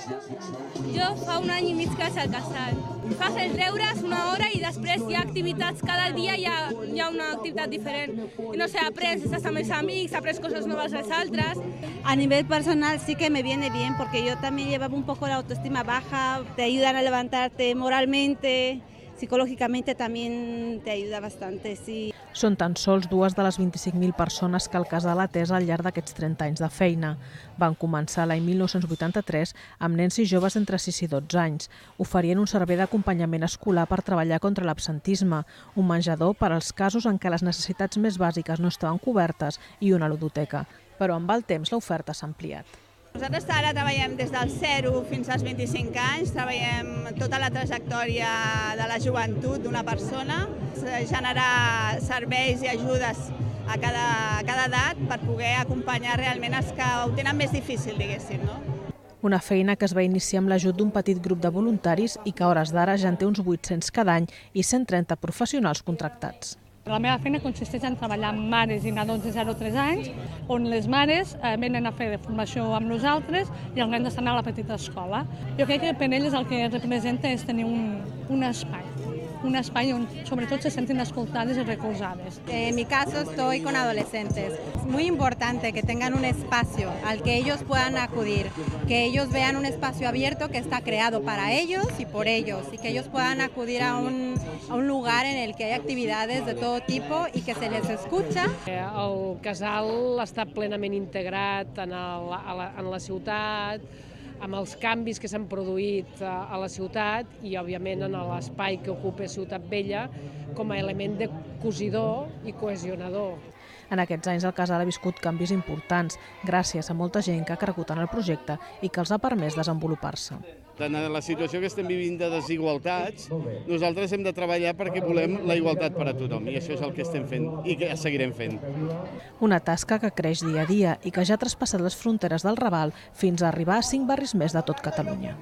Jo fa un any i mig que vaig al casal. Fas els deures una hora i després hi ha activitats, cada dia hi ha una activitat diferent. I no sé, aprens, estàs amb els amics, aprens coses noves als altres. A nivel personal sí que me viene bien porque yo también llevaba un poco la autoestima baja, te ayudan a levantarte moralmente, psicológicamente también te ayuda bastante, sí. Són tan sols 2 de les 25.000 persones que el casal ha atès al llarg d'aquests 30 anys de feina. Van començar l'any 1983 amb nens i joves entre 6 i 12 anys. Oferien un servei d'acompanyament escolar per treballar contra l'absentisme, un menjador per als casos en què les necessitats més bàsiques no estaven cobertes i una ludoteca. Però amb el temps l'oferta s'ha ampliat. Nosaltres ara treballem des del 0 fins als 25 anys, treballem tota la trajectòria de la joventut d'una persona, generar serveis i ajudes a cada edat per poder acompanyar realment els que ho tenen més difícil, diguéssim, no? Una feina que es va iniciar amb l'ajut d'un petit grup de voluntaris i que a hores d'ara ja en té uns 800 cada any i 130 professionals contractats. La meva feina consisteix en treballar amb mares i nadons de 0 a 3 anys, on les mares venen a fer de formació amb nosaltres i els nens estan a la petita escola. Jo crec que per elles el que representa és tenir un espai on sobretot se sentin escoltades y recolzades. En mi caso estoy con adolescentes. Es muy importante que tengan un espacio al que ellos puedan acudir, que ellos vean un espacio abierto que está creado para ellos y por ellos, y que ellos puedan acudir a un lugar en el que hay actividades de todo tipo y que se les escucha. El casal està plenament integrat en la ciutat, amb els canvis que s'han produït a la ciutat i, òbviament, en l'espai que ocupa Ciutat Vella com a element de cosidor i cohesionador. En aquests anys el casal ha viscut canvis importants gràcies a molta gent que ha cregut en el projecte i que els ha permès desenvolupar-se. En la situació que estem vivint de desigualtats, nosaltres hem de treballar perquè volem la igualtat per a tothom i això és el que estem fent i que seguirem fent. Una tasca que creix dia a dia i que ja ha traspassat les fronteres del Raval fins a arribar a 5 barris més de tot Catalunya.